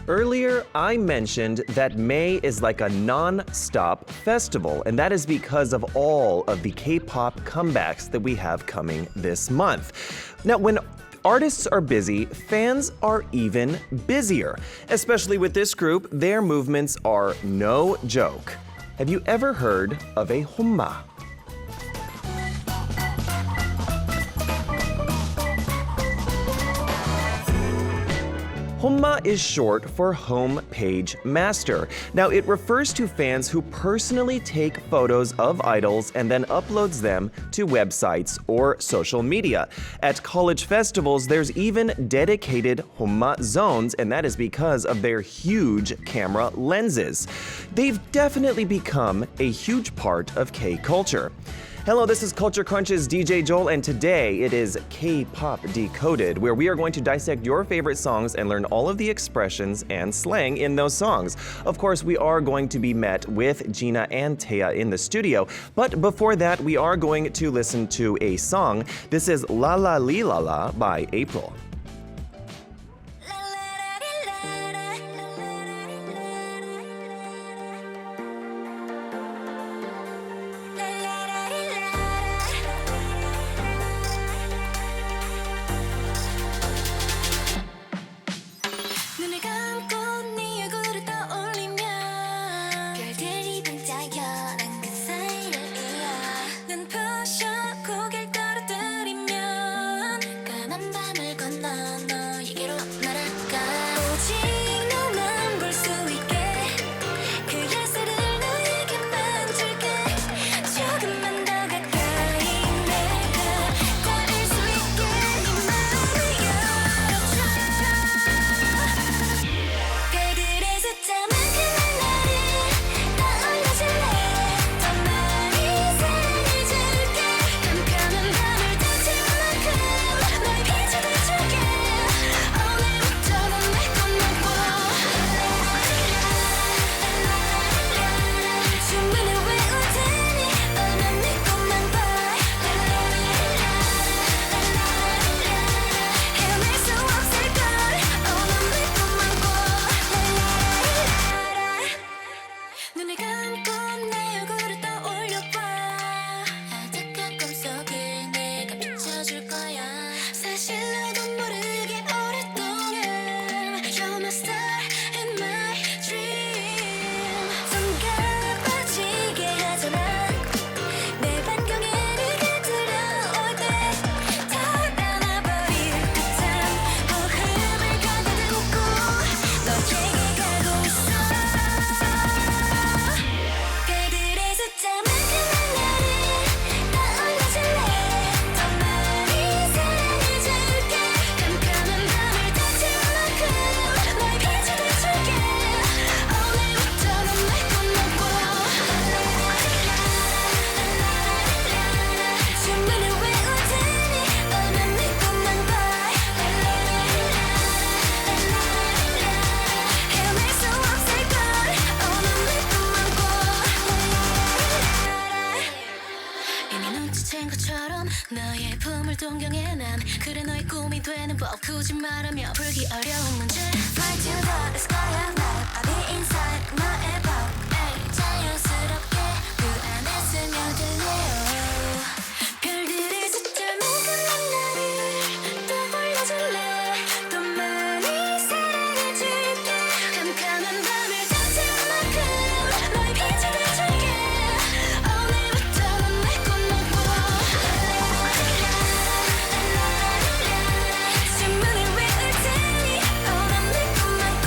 Earlier, I mentioned that May is like a non-stop festival, and that is because of all of the K-pop comebacks that we have coming this month. Now, when artists are busy, fans are even busier. Especially with this group, their movements are no joke. Have you ever heard of a homma? Homma is short for home page master. Now, it refers to fans who personally take photos of idols and then uploads them to websites or social media. At college festivals, there's even dedicated homma zones, and that is because of their huge camera lenses. They've definitely become a huge part of K-culture. Hello, this is Culture Crunch's DJ Joel, and today it is K-Pop Decoded, where we are going to dissect your favorite songs and learn all of the expressions and slang in those songs. Of course, we are going to be met with Gina and Tea in the studio, but before that, we are going to listen to a song. This is La La Li La La by April. 너의 품을 동경해 난 그래 너의 꿈이 되는 법 굳이 말하며 풀기 어려운 문제 Fly to the sky of life I'll be inside 너의 법 자연스럽게 그 안에 스며들래요 별들의 숫자만큼만 나를 떠올려줄래 더 많이 사랑해줄게 깜깜한 밤을 다 채울 만큼 너의 빛이 돼줄게 오늘부터 넌 내 꿈만 꿔 주문을 외울 테니 넌 내 꿈만 꿔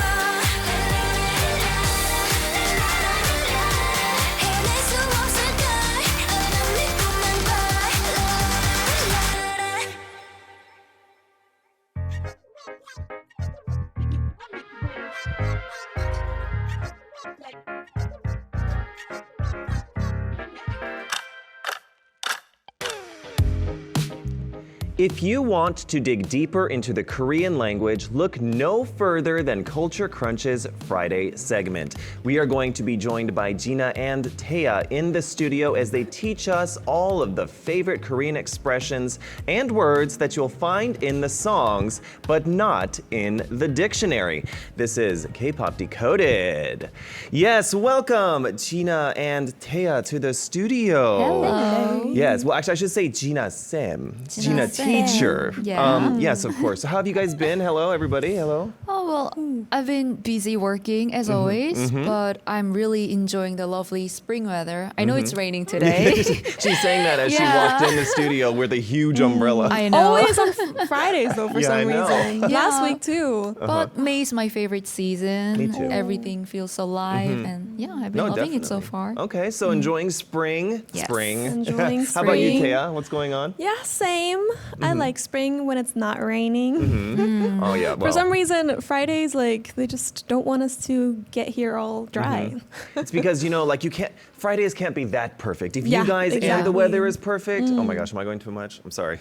If you want to dig deeper into the Korean language, look no further than Culture Crunch's Friday segment. We are going to be joined by Gina and Tea in the studio as they teach us all of the favorite Korean expressions and words that you'll find in the songs, but not in the dictionary. This is K-pop Decoded. Yes, welcome Gina and Tea to the studio. Hello. Yes, well actually I should say Gina Sim. Gina Sim. Teacher. Yeah. Yes, of course. So how have you guys been? Hello, everybody. Hello. Oh, well, I've been busy working as always, but I'm really enjoying the lovely spring weather. I know it's raining today. She's saying that as she Yeah. walked in the studio with a huge umbrella. I know. Always on Fridays though for Yeah, I some know. reason. Yeah. Last week too. But May is my favorite season. Me too. Everything feels alive, and yeah, I've been No, loving it so definitely. far. Okay, so enjoying spring. Yes. Spring. Enjoying How about you, spring. Taya? What's going on? Yeah, same. I like spring when it's not raining. Oh yeah. For Well, some reason, Fridays they just don't want us to get here all dry. it's because like you can't. Fridays can't be that perfect. If Yeah, you guys and the exactly. weather is perfect. Oh my gosh, am I going too much? I'm sorry.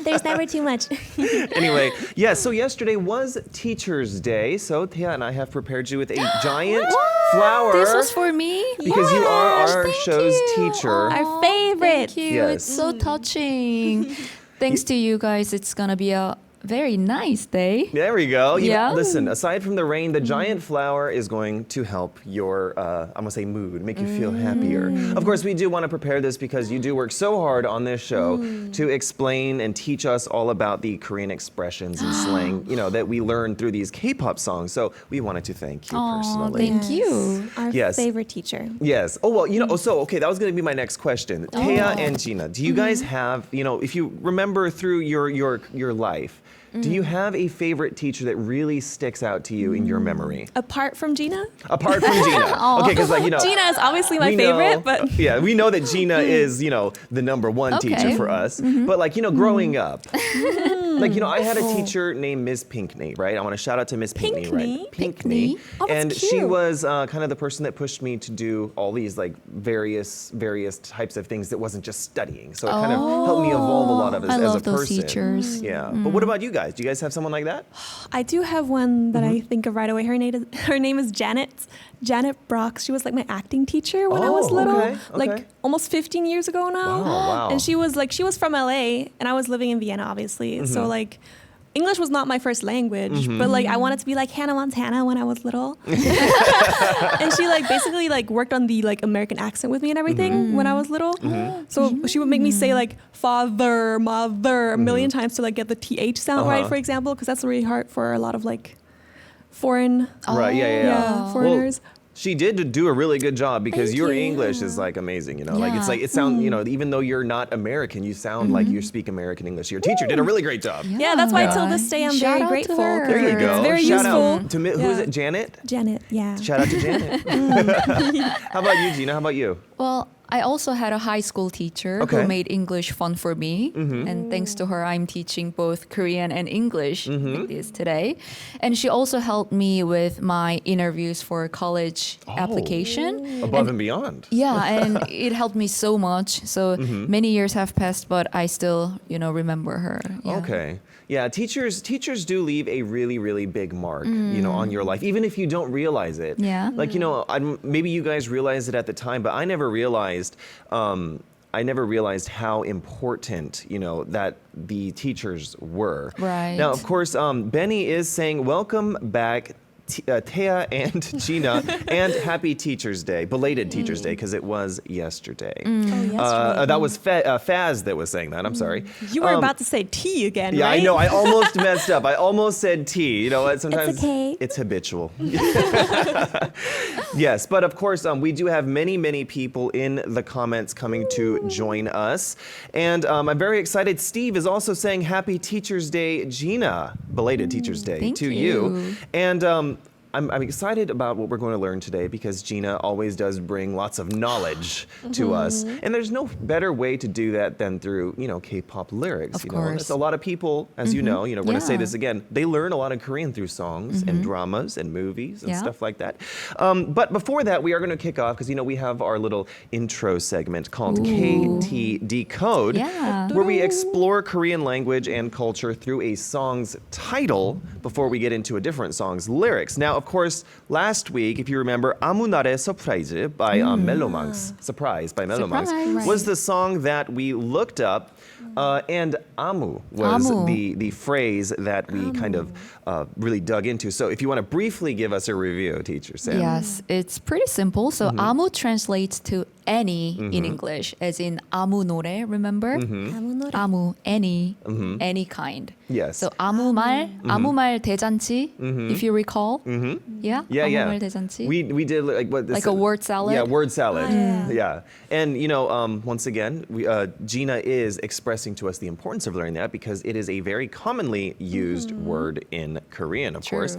There's never too much. Anyway, yeah, so yesterday was Teacher's Day, so Tia and I have prepared you with a giant flower. This was for me. because you are Yes, our thank show's you. teacher. Our favorite. Thank you. Yes. It's so touching. Thanks to you guys, it's gonna be a very nice day. There we go. Yeah. Listen, aside from the rain, the giant flower is going to help your, I'm going to say mood, make you feel happier. Of course, we do want to prepare this because you do work so hard on this show to explain and teach us all about the Korean expressions and slang, that we learn through these K-pop songs. So we wanted to thank you Aw, personally. thank you. Our Yes. favorite teacher. Yes. Oh, well, so, okay, that was going to be my next question. Taya and Gina, do you guys have, if you remember through your life, do you have a favorite teacher that really sticks out to you in your memory? Apart from Gina, Apart from Gina. Okay, because Gina is obviously my we know- favorite, but yeah, we know that Gina is, the number one teacher Okay. for us. But growing up, I had a teacher named Ms. Pinkney, right? I want to shout out to Ms. Pinkney, right? Pinkney? Oh, that's and she cute. was kind of the person that pushed me to do all these various types of things that wasn't just studying. So it kind of helped me evolve a lot of as, I as a love those person. teachers. Yeah. But what about you guys? Do you guys have someone like that? I do have one that I think of right away. Her name is Janet Brock. She was like my acting teacher when I was Oh, little, okay. like almost 15 years ago now. Wow. And she was from LA, and I was living in Vienna, obviously. So English was not my first language, but I wanted to be like Hannah Montana when I was little. And she basically worked on the American accent with me and everything when I was little. So she would make me say father, mother a million times to get the TH sound right, for example, because that's really hard for a lot of foreign Right, yeah. Oh. foreigners. Well, she did do a really good job because Thank your you. English is amazing, Yeah. it sounds, even though you're not American, you sound like you speak American English. Your teacher did a really great job. Yeah, that's why Yeah. till this day I'm Shout very out to grateful. her. 'cause There you go. It's very Shout useful. out to who is it? Janet? Janet, yeah. Shout out to Janet. How about you, Gina? How about you? Well, I also had a high school teacher Okay. who made English fun for me. And thanks to her, I'm teaching both Korean and English like this today. And she also helped me with my interviews for college application. Above and beyond. Yeah, and it helped me so much. So many years have passed, but I still, remember her. Yeah. Okay. Yeah, teachers do leave a really, really big mark, on your life, even if you don't realize it. Yeah. Maybe you guys realized it at the time, but I never realized how important, that the teachers were. Right. Now, of course, Benny is saying, welcome back, Thea and Gina, and happy Teacher's Day, belated Teacher's Day, because it was yesterday. That was Faz that was saying that. I'm sorry. You were about to say tea again, Yeah, right? I know. I almost messed up. I almost said tea. You know what? Sometimes okay. it's habitual. Yes, but of course, we do have many, many people in the comments coming to join us. And I'm very excited. Steve is also saying Happy Teacher's Day, Gina. Belated Teacher's Day Thank to you. And I'm excited about what we're going to learn today because Gina always does bring lots of knowledge to us. And there's no better way to do that than through, K-pop lyrics. Of course. There's a lot of people, as you know, we're going to say Yeah. this again, they learn a lot of Korean through songs and dramas and movies and Yeah. stuff like that. But before that, we are going to kick off because, we have our little intro segment called KT Decode, Yeah. where we explore Korean language and culture through a song's title before we get into a different song's lyrics. Now, of course, last week, if you remember, 아무 날의 서프라이즈 by Melomangs, Surprise by Melomangs, Surprise. was the song that we looked up. And amu was 아무. the phrase that we kind of really dug into. So if you want to briefly give us a review, teacher Sam. Yes, it's pretty simple. So 아무 translates to any in English, as in 아무 노래, remember? 아무, any, any kind. Yes. So 아무 말 대잔치, if you recall. Yeah? Yeah, 아무 yeah. 말 대잔치. We did like what this Like a word salad? Yeah, word salad. yeah. Yeah. And once again, Gina is expressing to us the importance of learning that because it is a very commonly used word in Korean, of True. course.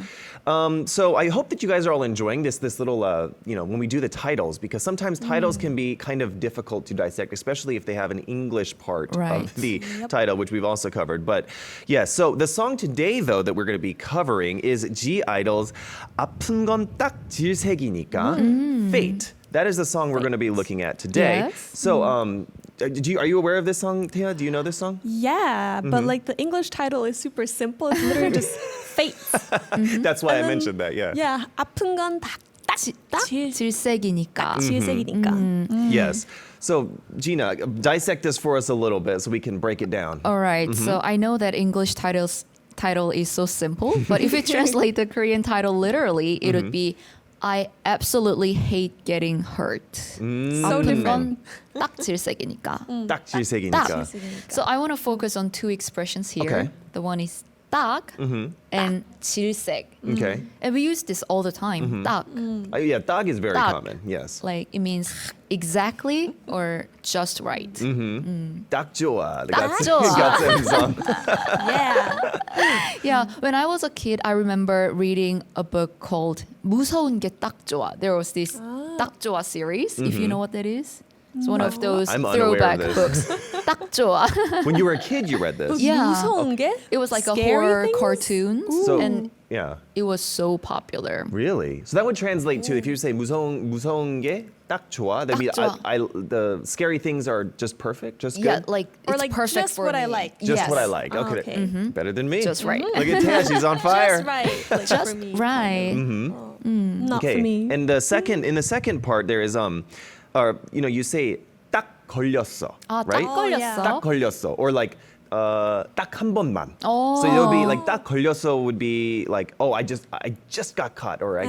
So I hope that you guys are all enjoying this little when we do the titles, because sometimes titles can be kind of difficult to dissect, especially if they have an English part Right. of the title, which we've also covered. But yeah, so the song today, though, that we're going to be covering is G-Idol's 아픈 건 딱 질색이니까, Fate. That is the song we're going to be looking at today. Yes. So, are you aware of this song, Thea? Do you know this song? Yeah, but like the English title is super simple. It's literally just fate. That's why I And then- mentioned that, yeah. Yeah, 아픈 건 딱 질색이니까. 질색이니까. Yes. So, Gina, dissect this for us a little bit so we can break it down. All right, so I know that English title is so simple, but if you translate the Korean title literally, it would be I absolutely hate getting hurt. So 아픈 건 different. 딱 질색이니까. 딱 질색이니까. So I want to focus on two expressions here. Okay. The one is 딱 and 질색. Okay. And we use this all the time. 딱. Yeah, 딱 is very 딱. common. Yes. Like it means exactly or just right. 딱 좋아. The 딱 Gatsen- 좋아. Gatsen song. Yeah. Yeah, when I was a kid, I remember reading a book called 무서운 게 딱 좋아. There was this 딱 좋아 series, if you know what that is. It's one of those I'm unaware of throwback this. books. 딱 좋아. When you were a kid, you read this. Yeah. 무서운 게? It was like a Scary horror things? cartoon, So, and yeah. it was so popular. Really? So that would translate to if you say 무서운 게 딱 좋아. That means 좋아. the scary things are just perfect, just Yeah, good. like Or it's like perfect just for what me. I like. Just Yes. what I like. Oh, Okay. okay. Better than me. Just right. Look at Taya, she's on fire. Just right. Like Just for me. right. Not Okay. for me. And in the second part there is you say 딱 걸렸어. 아, 딱 right? 걸렸어. 딱 걸렸어. Or like 딱 한 번만. Oh. So it'll be like 딱 걸렸어 would be like, oh, I just got caught, or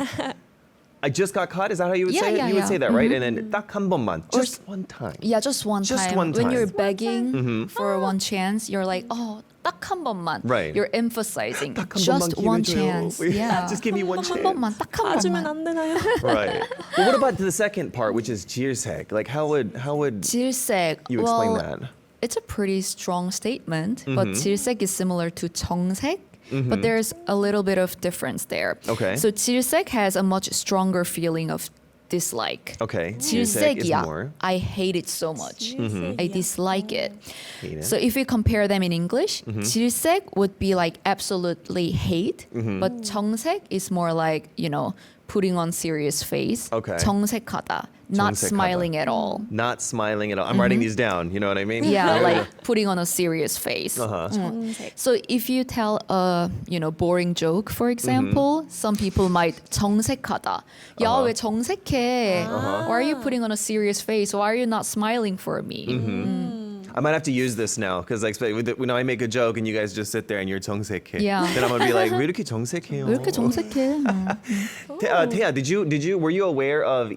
I just got caught. Is that how you would Yeah, say it? yeah, You would yeah. say that, right? And then 딱 한 번만, Or just one time. Yeah, just one Just time. one When you're time. begging for one chance, you're like, oh, 딱 한 번만. Right. You're emphasizing 딱 한 just 번만 one 기회 줘요. chance. Yeah. Just give me one 한 chance. 번만, 딱 한 봐주면 번만. 안 되나요? Right. Well, what about the second part, which is 질색? Like, how would 질색. you explain that? It's a pretty strong statement, but 질색 is similar to 정색. But there's a little bit of difference there. Okay. So 질색 has a much stronger feeling of dislike. Okay. 질색 is 질색이야. more. I hate it so much. I dislike it. Hate it. So if we compare them in English, 질색 would be like absolutely hate, but 정색 is more like, putting on serious face. Okay. 정색하다, not 정색하다. smiling at all. Not smiling at all. I'm writing these down. You know what I mean? Yeah, like putting on a serious face. 정색. So if you tell a boring joke, for example, some people might 정색하다. 야, 왜 정색해? Why are you putting on a serious face? Why are you not smiling for me? I might have to use this now because when I make a joke and you guys just sit there and you're 정색해. Yeah. Then I'm gonna be like, 왜 이렇게 정색해요? 왜 이렇게 정색해? Thea, were you aware of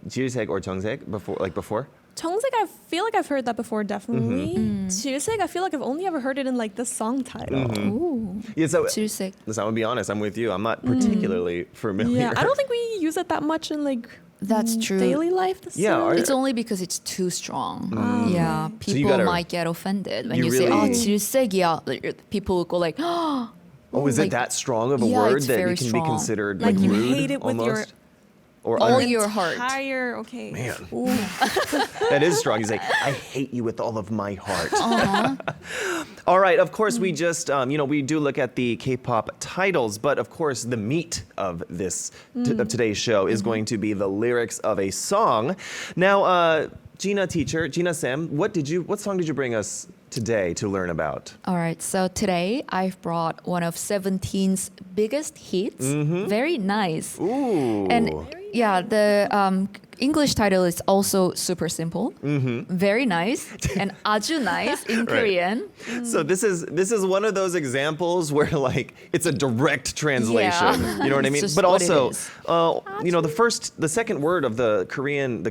질색 or 정색 before? 정색, I feel like I've heard that before, definitely. 질색, I feel like I've only ever heard it in like the song title. Ooh, Yeah. So 질색. listen, I'm gonna be honest. I'm with you. I'm not particularly familiar. Yeah, I don't think we use it that much in like That's true. daily life. Yeah, It's only because it's too strong. Yeah, So you people gotta- might get offended when you you say, really- 질색이야. People will go like, Oh, is it that strong of a yeah, word it's that very it can strong. be considered Like you rude hate it with your almost? Or all your heart. entire, okay. Man. That is strong. He's like, I hate you with all of my heart. All right. Of course, we just, we do look at the K-pop titles, but of course, the meat of this of today's show is going to be the lyrics of a song. Now, Gina Sam, what song did you bring us today to learn about? All right, so today I've brought one of 17's biggest hits. Very nice. Ooh. And yeah, the English title is also super simple. Very nice and 아주 nice in Korean. So this is one of those examples where like it's a direct translation. Yeah. You know what I It's mean? just But what it also, is. the second word of the Korean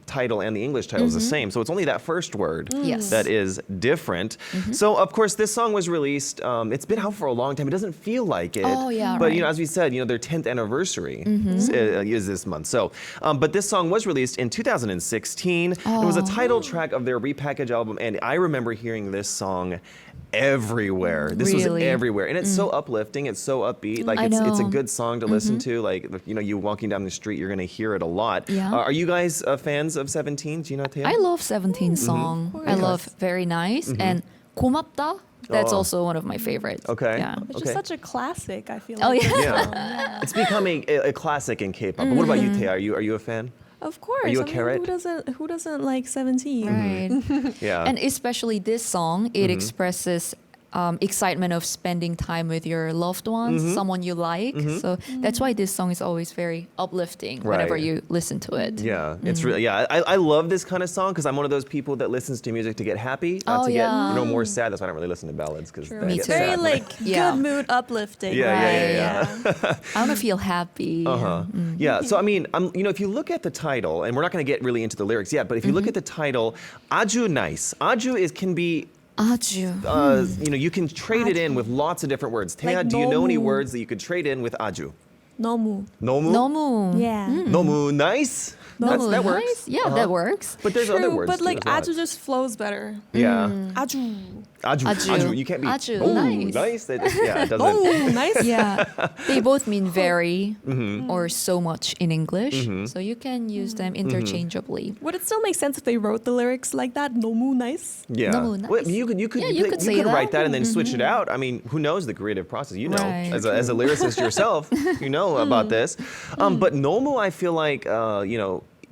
title and the English title is the same. So it's only that first word Yes. that is different. So of course this song was released. It's been out for a long time. It doesn't feel like it. Oh, yeah, But right. as we said, their 10th anniversary is this month. So, but this song was released in 2016. It was a title track of their repackaged album, and I remember hearing this song everywhere. This was Really? everywhere, and it's so uplifting. It's so upbeat. Like I it's a know. good song to listen to. Like you walking down the street, you're gonna hear it a lot. Yeah. Are you guys fans of 17? Gina, Tea? I love 17 song. I love Very Nice and 고맙다. That's also one of my favorites. Okay. Yeah. It's Okay. just such a classic, I feel Oh, like. yeah. Yeah. It's becoming a classic in K-pop. But what about you, Tea? Are you a fan? Of course. you a I mean, carrot? who doesn't like 17? Right. Yeah. And especially this song, it expresses excitement of spending time with your loved ones, someone you like. So that's why this song is always very uplifting whenever Right. you listen to it. Yeah, it's really, I love this kind of song because I'm one of those people that listens to music to get happy, not Oh, to yeah. get more sad. That's why I don't really listen to ballads because True. I Me get too. Very sad. like Yeah. good mood uplifting. Yeah. I want to feel happy. Yeah, so I mean, if you look at the title, and we're not going to get really into the lyrics yet, but if you look at the title, 아주 nice. 아주 can be, 아주. you can trade it in with lots of different words. Thea, Like do you know any 너무. words that you could trade in with 아주? 너무. 너무? 너무. Yeah. 너무 nice? 너무 that nice. works. Yeah, that works. But there's other True, words but too, like as well. 아주 just flows better. Yeah. 아주. 아주. 아주. 아주. You can't be. 아주. Oh, Nice. nice. It doesn't. Oh, nice. Yeah, they both mean very or so much in English, so you can use them interchangeably. Would it still make sense if they wrote the lyrics like that? 너무 nice. Yeah. 너무 Well, nice. you could Yeah, you could say write that. that and then switch it out. I mean, who knows the creative process? You know, Right. as a lyricist yourself, you know about this. But 너무, I feel like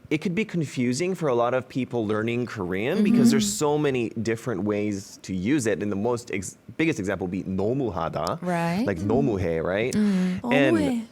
it could be confusing for a lot of people learning Korean because there's so many different ways to use it. And the biggest example would be 너무하다, Right. like 너무해, right? 너무해. And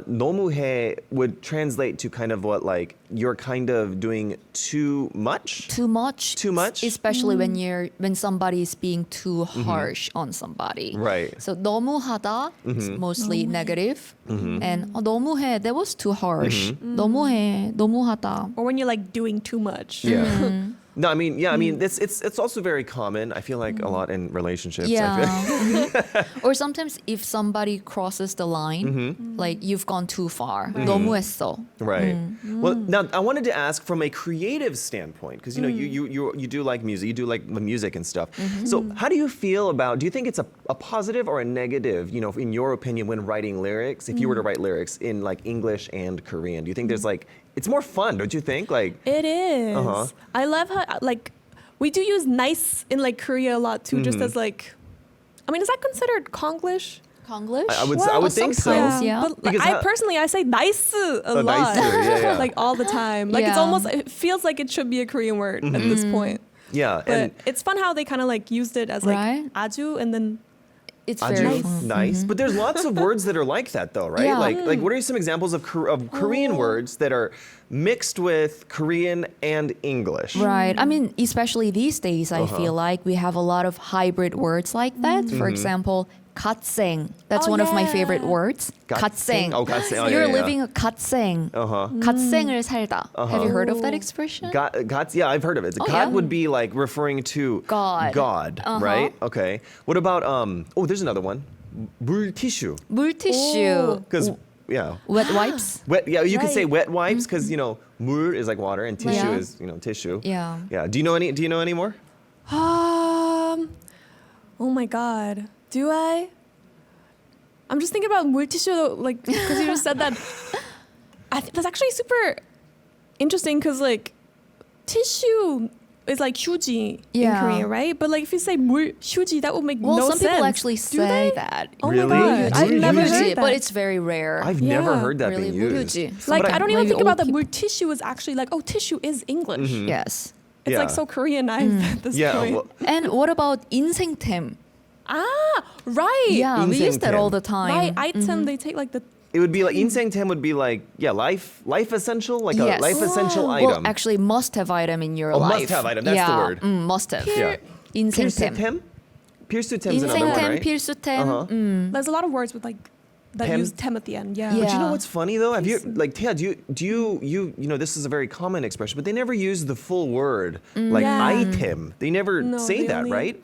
너무해 would translate to kind of what, like, you're kind of doing too much. Too much. Too much? Especially when somebody is being too harsh on somebody. Right. So 너무하다 is mostly negative, and 너무해, that was too harsh. 너무해, 너무하다. Or when you're like doing too much. Yeah. No, I mean, it's also very common. I feel like a lot in relationships. I feel. Yeah. Or sometimes if somebody crosses the line, like you've gone too far. 너무했어. Right. Well, now I wanted to ask from a creative standpoint, because you do like music, you do like the music and stuff. So how do you feel about? Do you think it's a positive or a negative? In your opinion, when writing lyrics, if you were to write lyrics in like English and Korean, do you think there's like it's more fun, don't you think? Like It is. I love how like we do use nice in like Korea a lot too, just as like, I mean, is that considered Konglish? Konglish? I would think so. sometimes, yeah. But like, Because I say nice a lot, nice, yeah. like all the time. Like it's Yeah. almost, it feels like it should be a Korean word at this point. Yeah, But and it's fun how they kind of like used it as like Right. aju and then It's Aju, very fun. nice. But there's lots of words that are like that, though, right? Yeah. Like what are some examples of Korean words that are mixed with Korean and English? Right. I mean, especially these days, I feel like we have a lot of hybrid words like that. For example, 갓생. That's Oh, one of my yeah. favorite words. 갓생? Oh, 갓생. Oh, You're yeah. living a 갓생. 갓생을 살다. Have you heard of that expression? God, yeah, I've heard of it. God yeah. would be like referring to God. right? Okay. What about there's another one. 물티슈. 물티슈. Because yeah. Wet wipes. Wet, yeah, you could say Right. wet wipes because 물 is like water and tissue Yeah. is tissue. Yeah. Yeah. Do you know any more? oh my god, Do I? I'm just thinking about 물티슈, like, because you just said that. I think that's actually super interesting because, like, tissue is like 휴지 in Yeah. Korean, right? But like if you say 물휴지, that would make Well, no some sense. people actually Do say they? that. Oh Really? my god, I've Really? never Use heard Huji, that. but it's very rare. I've never Yeah. heard that Really, being used. huji. like But I don't even maybe think about old that 물티슈 is actually like, oh, tissue is English. Yes. It's Yeah. like so Koreanized at this Yeah, point. well, And what about 인생템? Right. Yeah, we use that 인생템. all the time. Right. Item. They take like the. it would be like 인생템 would be like life essential, like Yes. a life essential Well, item. actually, must-have item in your Oh, life. must-have item, that's the yeah. word. Must-have. Yeah. 인생템. 필수템? 필수템's another one, 인생템, right? 필수템. There's a lot of words with like that Tem? use tem at the end. Yeah. Yeah. But you know what's funny though? Have you like Tia? Do you know this is a very common expression, but they never use the full word like Yeah. item. They never No, say they that, only- right?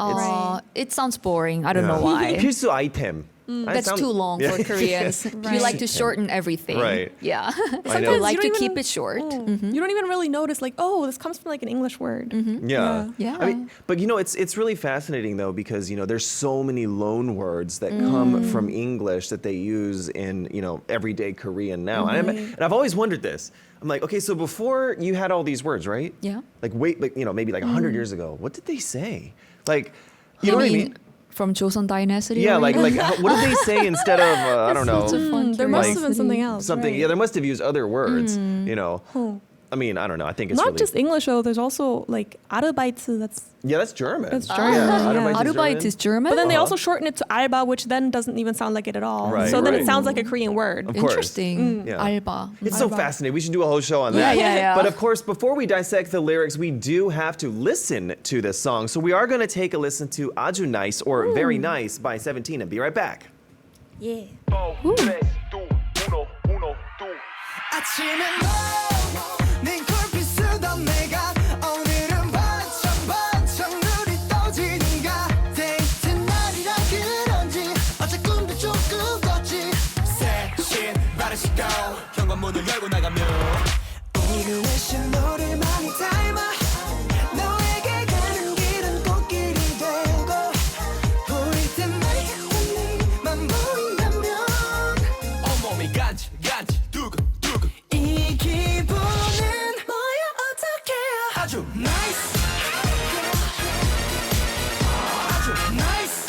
It sounds boring. I don't know Yeah. why. 필수 item. That That's sounds- too long Yeah. for Koreans. We like to shorten everything. Right. Yeah. I We know. like to You don't keep even- it short. You don't even really notice like, oh, this comes from like an English word. Yeah. Yeah. I mean, but you know, it's really fascinating though because you know there's so many loan words that come from English that they use in everyday Korean now, and I've always wondered this. I'm like, okay, so before you had all these words, right? Yeah. Like maybe like 100 years ago, what did they say? Like, you know what I mean? From Joseon Dynasty? Yeah, or like even? what did they say instead of I don't know There must Like- have been something else. something? right. Yeah, they must have used other words. I mean, I don't know. I think it's Not really, just English though. There's also like Arbeits. That's. that's German. That's German, Yeah, yeah. Arbeit is German? But then they also shorten it to alba, which then doesn't even sound like it at all. Right, so then right. it sounds like a Korean word. Of course. Interesting. Yeah. 알바. It's so Alba. fascinating. We should do a whole show on that. Yeah. But of course, before we dissect the lyrics, we do have to listen to this song. So we are going to take a listen to 아주 nice or Very Nice by 17 and be right back. Yeah. 아침에 네 콜빛 쓰던 내가 오늘은 반짝반짝 눈이 떠지는가 데이트 날이라 그런지 어제 꿈도 조금 꿨지 새신 바른 시간 현관문을 열고 나가면 우리는 내신 너를 많이 닮아 너에게 가는 길은 꽃길이 되고 보일 듯말듯한 네만 보인다면 온몸이 간질간질 두근두근 이 기분은 뭐야 어떡해 아주 nice 아주 nice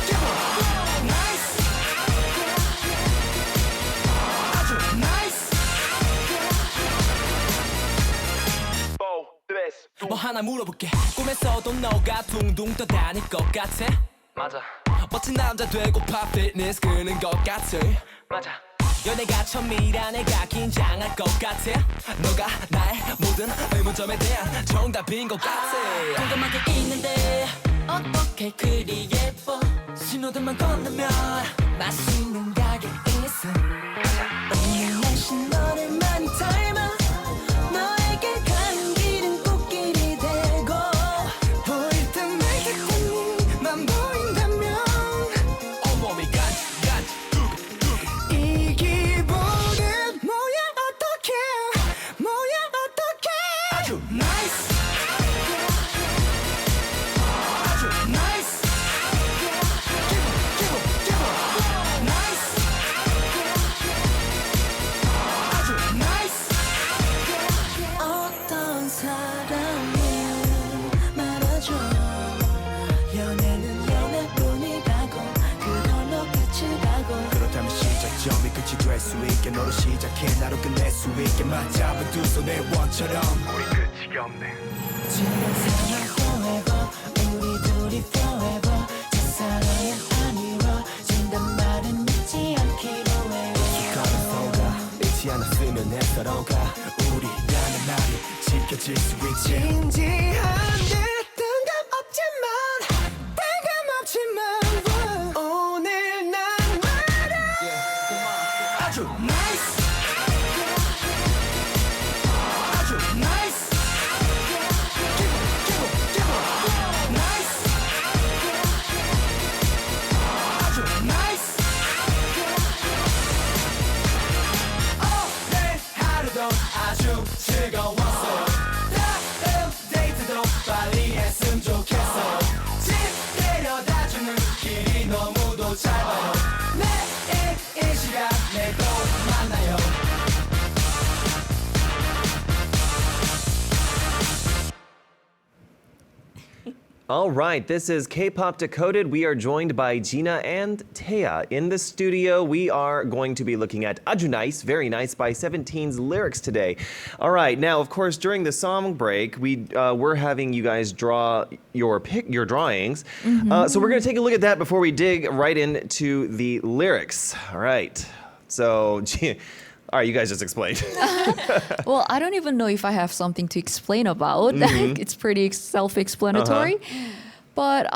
기분 nice 아주 nice 뭐 하나 물어볼게 꿈에서도 너가 둥둥 떠다닐 것 같아 맞아 멋진 남자 되고파 피트니스 끄는 것 같아 맞아 연애가 처음이라 내가 긴장할 것 같아 너가 나의 모든 의문점에 대한 정답인 것 같아 궁금하게 있는데 어떻게 그리 예뻐 신호등만 건너면 맛있는 가게 있어 오늘 날씨 너를 많이 닮아 너에게 가는 길은 꽃길이 되고 보일 듯 말 듯한 네만 보인다면 온몸이 간질간질 두근두근 이 기분은 뭐야 어떡해 아주 nice 아주 nice 기분 nice 아주 nice 어떤 사람이 말아줘 연애는 연애뿐이라고 그걸로 끝이 가고 그렇다면 시작점이 끝이 될 수 있게 너로 시작해 나로 끝낼 수 있게 맞잡은 두 손의 원처럼 우리 끝이 없네 지금 사랑 forever 우리 둘이 forever 첫사랑은 안 이루어진단 말은 믿지 않기로 해 가는 서가 잊지 않았으면 내 서로가 우리라는 말이 지켜질 수 있지 진지한데 뜬금없지만 오늘 난 말야 아주 nice 아주 nice 기분 nice 아주 nice 오늘 하루도 아주 즐거웠어 다음 데이트도 빨리 했으면 좋겠어 집에려 All right, this is K-Pop Decoded. We are joined by Gina and Tea. In the studio, we are going to be looking at Aju Nice, Very Nice by 17's lyrics today. All right, now, of course, during the song break, we're having you guys draw your drawings. So we're going to take a look at that before we dig right into the lyrics. All right, so... All right, you guys just explain. Well, I don't even know if I have something to explain about. It's pretty self-explanatory. But,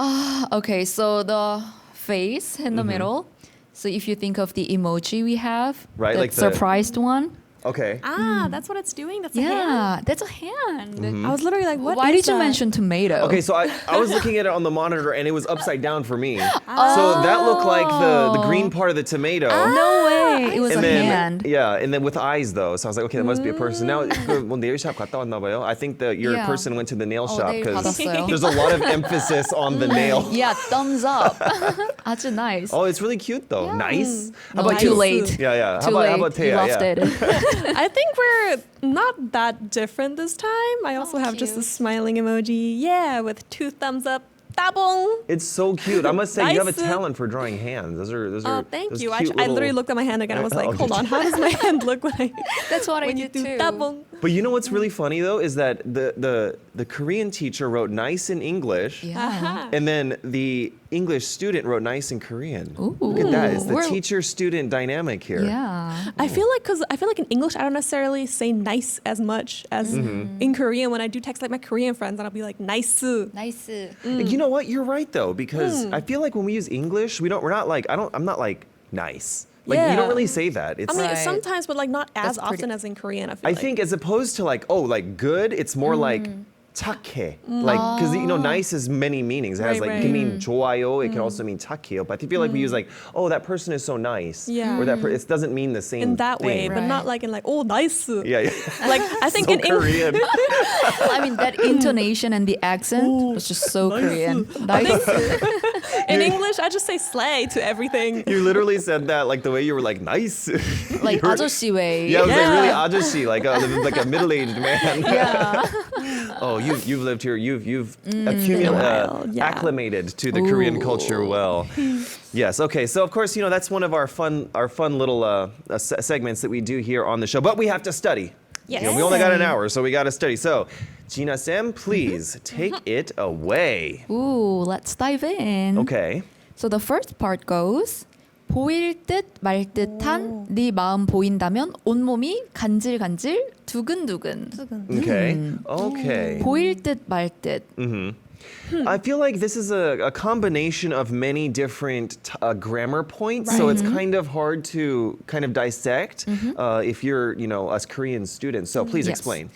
okay, so the face in the middle. So if you think of the emoji we have, Right, the like the- surprised one. Okay. That's what it's doing? That's a hand? Yeah, that's a hand. I was literally like, what Why is did you that? mention tomato? Okay, so I was looking at it on the monitor and it was upside down for me. So that looked like the green part of the tomato. No way. It was a And then, hand. yeah, and then with eyes though. So I was like, okay, that must be a person. Now, 뭐 nail shop 갔다 왔나 봐요. I think that your Yeah. person went to the nail shop 내일 because 받았어요. there's a lot of emphasis on the nail. Yeah, thumbs up. 아주 nice. Oh, it's really cute though. Yeah. Nice. How No, about too you? late. Yeah, yeah. Too How late. about Thea? You lost Yeah. it. I think we're not that different this time. I also have just a cute. smiling emoji. Yeah, with 2 thumbs up. Tabong. It's so cute. I must say, you have a Nice. talent for drawing hands. Those are Oh, thank those you. cute I little- literally looked at my hand again. I was like, Oh, hold did on, you? how does my hand look when That's what I you did do too. tabong? But you know what's really funny though is that the Korean teacher wrote nice in English. Yeah. And then the English student wrote nice in Korean. Ooh. Look at that. It's the We're- teacher-student dynamic here. Yeah. I feel like in English, I don't necessarily say nice as much as in Korean. When I do text like my Korean friends, and I'll be like, nice. Nice. You know what? You're right though, because I feel like when we use English, I'm not like nice. Like you Yeah. don't really say that. It's I mean, Right. sometimes, but like not as That's pretty- often as in Korean. I feel I like. think as opposed to like good, it's more like 착해. Like because nice has many meanings. It has Right, like it can right. mean 좋아요. It can also mean 착해요. But I feel like we use like that person is so nice. Yeah. Or it doesn't mean the same in that way, thing. but not Right. like in like, oh, nice. Yeah. Like I think So in Korean. I mean, that intonation and the accent was just so Korean. Nice. in English, I just say slay to everything. You literally said that like the way you were like nice. Like You were- 아저씨 way. Yeah, it was like Yeah. really ajushi, like a middle-aged man. Yeah. Oh, you've lived here. You've while, yeah. acclimated to the Korean Ooh. culture well. Yes. Okay. So of course, that's one of our fun little segments that we do here on the show. But we have to study. Yes. We only got an hour, so we got to study. So, Gina Sam, please take it away. Ooh, let's dive in. Okay. So the first part goes 보일 듯 말 듯한 네 마음 보인다면 온몸이 간질간질 두근두근. Okay. Okay. 보일 듯 말 듯. I feel like this is a combination of many different grammar points, so it's kind of hard to kind of dissect if you're, us Korean students. So please Yes. explain.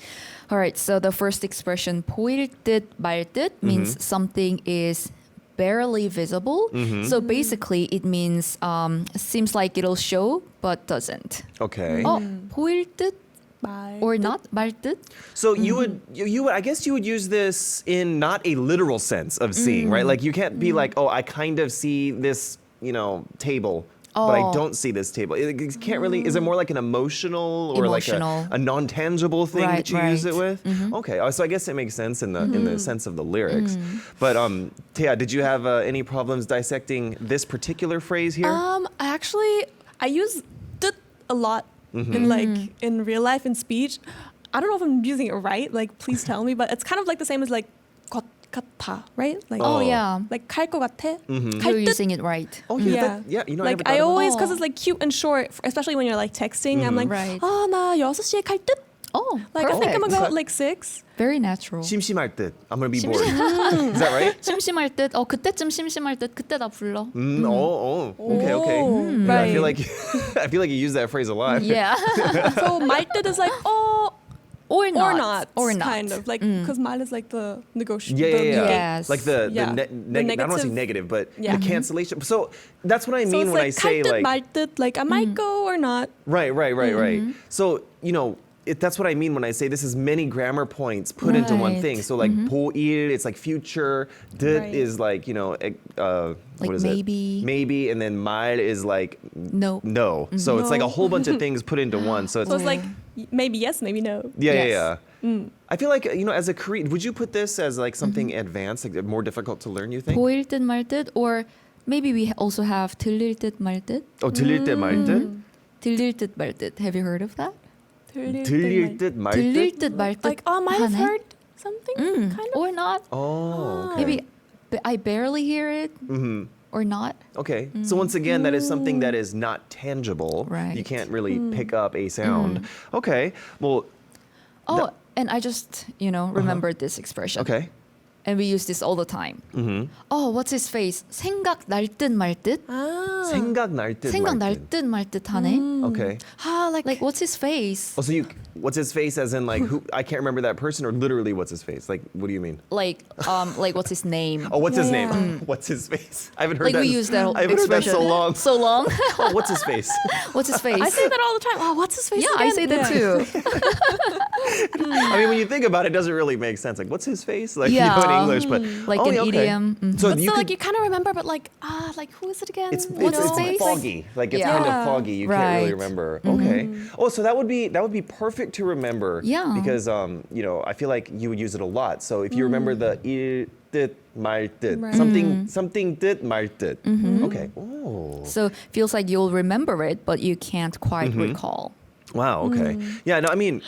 All right, so the first expression 보일 듯 말 듯 means something is barely visible. So basically it means seems like it'll show but doesn't. Okay. 보일 듯 Bye. or not 말 듯. So you would I guess you would use this in not a literal sense of seeing, right? Like you can't be like, oh, I kind of see this, table. But I Oh. don't see this table. It can't really. Is it more like an emotional or Emotional. like a non-tangible thing Right, that you use it right. with? Okay, so I guess it makes sense in the sense of the lyrics. But Thea, did you have any problems dissecting this particular phrase here? I use 듯 a lot in real life in speech. I don't know if I'm using it right. Like, please tell me. But it's kind of like the same as like 것 같아, right? Like, Oh, yeah. like 갈 것 같아. You're 갈 듯. using it right. Oh, Yeah, I never like thought I about always, that. because it's like cute and short, especially when you're like texting. I'm like, Right. 나 6시에 갈 듯. Oh, Like I think I'm perfect. about like 6. Very natural. 심심할 듯. I'm gonna be bored. Is that right? 심심할 듯. 그때쯤 심심할 듯. 그때 나 불러. Okay. Yeah, I feel Right. like I feel like you use that phrase a lot. Yeah. So 말 뜻 is like or not. or not, Or not. kind of like because 말 is like the negotiation. Yeah. Yes. Like the Yeah. I don't want to say negative, but Yeah. the cancellation. So that's what I So mean it's when like I say 갈 듯, like 말 뜻, like I might go or not. right. So that's what I mean when I say this is many grammar points put into one Right. thing. So like 보일, it's like future. 듯 Right. is like what is maybe. it? Maybe, and then 말 is like No. no. So it's like a No. whole bunch of things put into one. So it's So it's like maybe yes, maybe no. yeah. Yes. I feel like, as a Korean, would you put this as like something advanced, like more difficult to learn, you think? 보일듯말듯, or maybe we also have 들릴듯말듯. Oh, 들릴듯말듯? 들릴듯말듯. Have you heard of that? 들릴듯말듯? 들릴듯말듯. Like, I might have heard something, kind of. Or not. Oh, okay. Maybe I barely hear it. Or not. Okay. So once again, that is something that is not tangible. Right. You can't really pick up a sound. Okay. Well, Oh, and I just, remembered this expression. okay. And we use this all the time. Oh, what's his face? 생각 날 듯 말 듯. 생각날 듯 생각 말 날 듯. 듯 말 듯 하네. Okay. Like what's his face? Oh, so what's his face as in like who? I can't remember that person, or literally what's his face? Like, what do you mean? Like what's his name? Oh, what's his name? What's his face? I haven't heard Like that. we use that I haven't heard that expression so long. So long. Oh, what's his face? What's his face? I say that all the time. Oh, what's his face Yeah, again? I say that too. I mean, when you think about it, it doesn't really make sense. Like, what's his face? Like, in Yeah. English, but Like oh, an okay. idiom. So But you still, could, like, you kind of remember, but like who is it again? it's What's his face? foggy. Like it's Yeah. kind of foggy. You can't really Right. remember. Okay. Oh, so that would be perfect to remember. Yeah. Because I feel like you would use it a lot. So if you remember the 일 뜻 말 뜻, something 뜻 말 뜻. Okay. Oh. So feels like you'll remember it, but you can't quite recall. Wow. Okay. Yeah. No. I mean.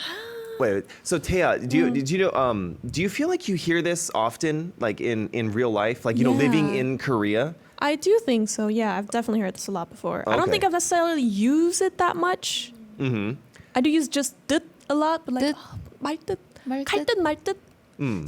Wait. So Thea, do you feel like you hear this often, like in real life, like living in Korea? I do think so. Yeah, I've definitely heard this a lot before. I don't Okay. think I've necessarily used it that much. I do use just 듯 a lot, but like 듯. 말 듯, 말 갈 듯. 듯 말 듯.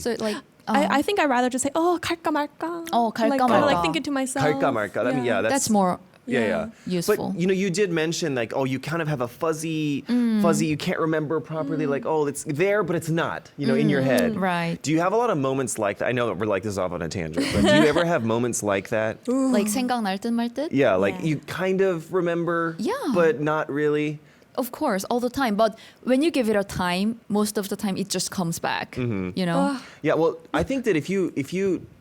So like I think I'd rather just say, oh, 갈까 말까. Oh, 갈까 like, kind of like 말까. thinking to myself. 갈까 말까. I mean, yeah, that's more yeah. useful. But you did mention like, oh, you kind of have a fuzzy, you can't remember properly. Like, oh, it's there, but it's not. In your head. Right. Do you have a lot of moments like that? I know that we're like this off on a tangent, but do you ever have moments like that? like 생각 날 듯 말 듯. Yeah, like you kind of remember, Yeah. but not really. Of course, all the time. But when you give it a time, most of the time it just comes back. You know. Yeah, well, I think that if you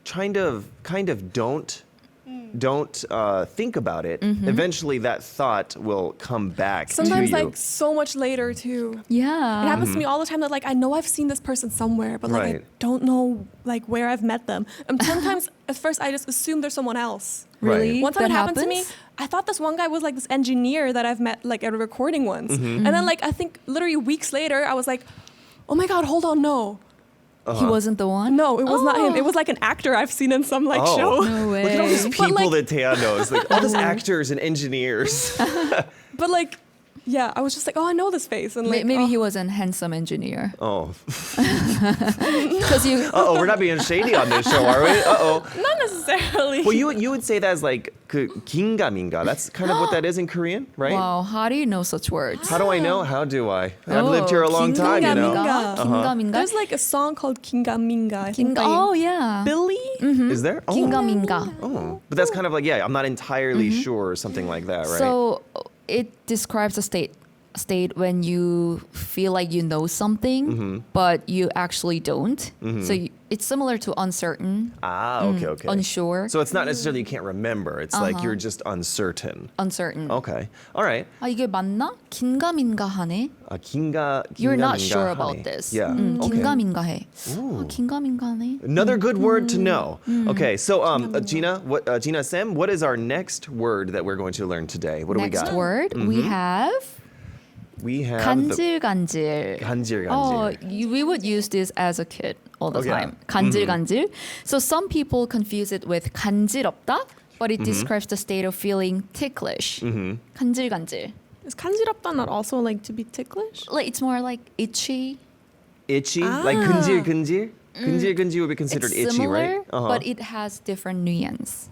kind of don't think about it, eventually that thought will come back Sometimes to you. like so much later too. Yeah. It happens to me all the time that like I know I've seen this person somewhere, but like Right. I don't know like where I've met them. And sometimes at first I just assume there's someone else. Really? One time That it happened to me. happens? I thought this one guy was like this engineer that I've met like at a recording once. And then like I think literally weeks later I was like, oh my God, hold on, no. He wasn't the one? No, it was not him. It was like an actor I've seen in some like show. No way. Look at all these But, people like- that Thea knows, like all these actors and engineers. But like, yeah, I was just like, oh, I know this face. And like, Maybe oh. he was an handsome engineer. Oh, Because you we're not being shady on this show, are we? Not necessarily. Well, you would say that as like 긴가민가. That's kind of what that is in Korean, right? Wow, how do you know such words? How do I know? How do I? I've lived here a long time, you know. 긴가민가. 긴가민가? There's like a song called 긴가민가. I think by Oh yeah. Billy. Is there? Oh. 긴가민가. Oh. But that's kind of like, I'm not entirely sure or something like that, right? So it describes a state when you feel like you know something, but you actually don't. So it's similar to uncertain, okay. unsure, So it's not necessarily you can't remember. It's like you're just uncertain. uncertain. Okay. All right. 아 이게 맞나? 긴가민가하네. You're not sure about this. Yeah. Okay. 긴가민가해. 아, 긴가민가하네. Another good word to know. Okay, so Gina, Gina Sem, what is our next word that we're going to learn today? What do we got? Next word we have We have 간질간질. 간질간질. Oh, we would use this as a kid all the Oh, yeah. time. 간질간질. So some people confuse it with 간지럽다, but it describes the state of feeling ticklish. 간질간질. Is 간지럽다 not also like to be ticklish? Like it's more like itchy. Itchy, like 근질근질. 근질근질 would be considered It's itchy, similar, right? but it has different nuance.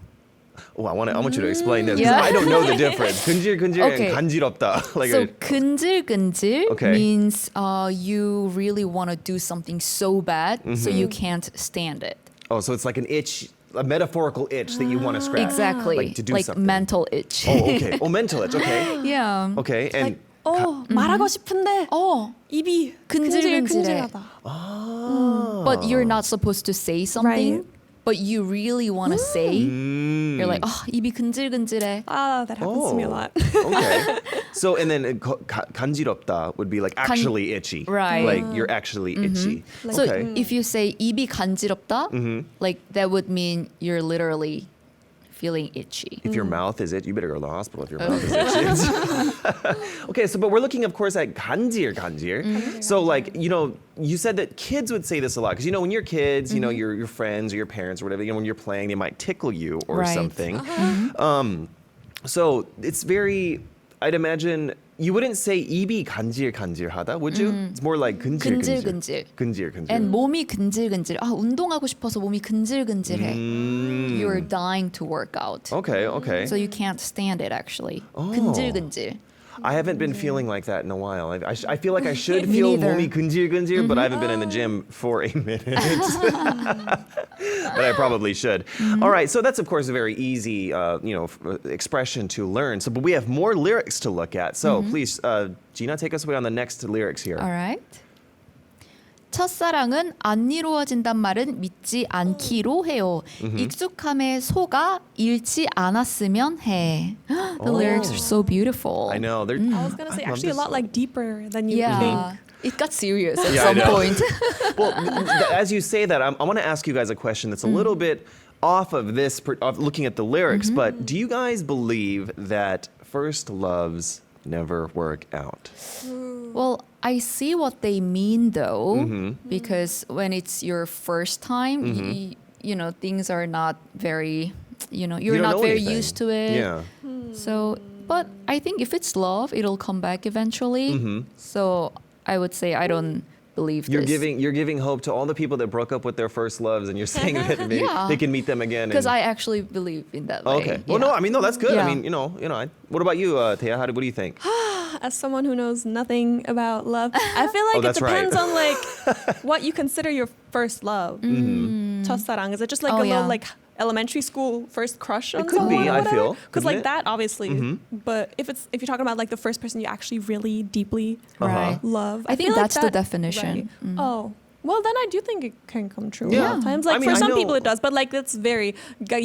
Oh, I want you to explain this because Yeah. I don't know the difference. 근질근질 Okay. and 간지럽다. Like So 근질근질 Okay. means you really want to do something so bad, so you can't stand it. so it's like an itch, a metaphorical itch that you want to scratch. Exactly, Like to do something. mental itch. Oh, okay. Oh, mental itch. Okay. Yeah. Okay. And 말하고 싶은데 입이 근질근질해. 근질근질하다. But you're not supposed to say something, Right. but you really want to say, You're like, oh, 입이 근질근질해. That happens to me a lot. Okay. So, and then 간지럽다 would be like actually itchy. Right. Like you're actually itchy. So Okay. if you say 입이 간지럽다, like that would mean you're literally feeling itchy. If your mouth is itchy, you better go to the hospital if your mouth is itchy. Okay, so but we're looking, of course, at 간질. So like, you said that kids would say this a lot because when you're kids, your friends or your parents or whatever, when you're playing, they might tickle you or Right. something. So it's very, I'd imagine. You wouldn't say 입이 간질간질하다, would you? It's more like 근질근질. 근질근질. And 몸이 근질근질. 운동하고 싶어서 몸이 근질근질해. You're dying to work out. Okay. So you can't stand it actually. 근질근질. I haven't been feeling like that in a while. I feel like I should Me feel neither. 몸이 근질근질, but I haven't been in the gym for a minute. But I probably should. All right, so that's of course a very easy, expression to learn. So, but we have more lyrics to look at. So please, Gina, take us away on the next lyrics here. All right. 첫사랑은 안 이루어진단 말은 믿지 않기로 해요. 익숙함에 속아 잃지 않았으면 해. The lyrics are so beautiful. I know. I was going to say, actually a lot like deeper than you Yeah. think. It got serious at Yeah, I some know. point. Well, as you say that, I want to ask you guys a question that's a little bit off of this, of looking at the lyrics, but do you guys believe that first loves never work out? Well, I see what they mean though, because when it's your first time, things are not very, you're don't not know very anything. used to it. Yeah. So, but I think if it's love, it'll come back eventually. So I would say I don't believe You're this. giving hope to all the people that broke up with their first loves, and you're saying that maybe Yeah. they can meet them again. Because and- I actually believe in that way. Okay. Well, Yeah. no, that's good. Yeah. I mean, what about you, Thea? What do you think? As someone who knows nothing about love, I feel like it that's right. depends on like what you consider your first love. 첫사랑, is it just like Oh, a little yeah. like elementary school first crush on It could someone be, or I whatever? feel. Because Couldn't like it? that obviously, but if you're talking about like the first person you actually really deeply Right. love, I think feel like that's the that- definition. right. Oh. Well, then I do think it can come true Yeah. a lot of times. Like I mean, for I some know- people it does, but like that's you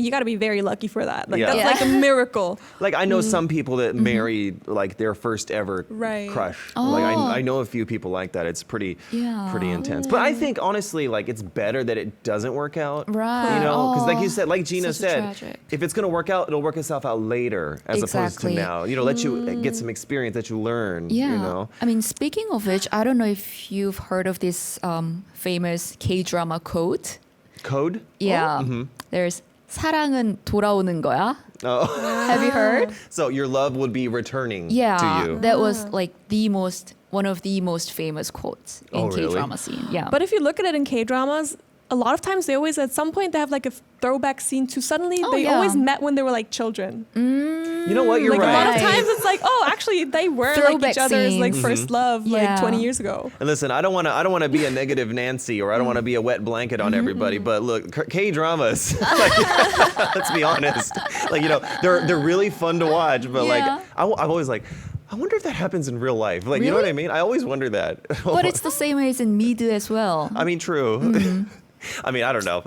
got to be very lucky for that. Like Yeah. that's Yeah. like a miracle. Like I know some people that married like their first ever Right. crush. Oh. Like I know a few people like that. It's pretty intense. But I think honestly, like it's better that it doesn't work out. Right. Because like you Oh, said, like Gina such a said, tragic. if it's gonna work out, it'll work itself out later as opposed to Exactly. now. Let you get some experience that you learn. Yeah. I mean, speaking of which, I don't know if you've heard of this famous K-drama quote. Code. Yeah. There's 사랑은 돌아오는 거야. Have you heard? So your love would be returning Yeah. to you. That was like one of the most famous quotes in Oh, really? K-drama scene. Yeah. But if you look at it in K-dramas, a lot of times they always, at some point, they have like a throwback scene to suddenly Oh, they yeah. always met when they were like children. You know what? You're Like a lot right. of times it's like, oh, actually they were like Throwback each other's like scenes. first love like Yeah. 20 years ago. And listen, I don't want to be a negative Nancy or I don't want to be a wet blanket on everybody, but look, K dramas. Let's be honest. Like they're really fun to watch, but like Yeah. I'm always like, I wonder if that happens in real life. Like you know what I Really? mean? I always wonder that. But it's the same way as in Me Do as well. I mean, true. I mean, I don't know.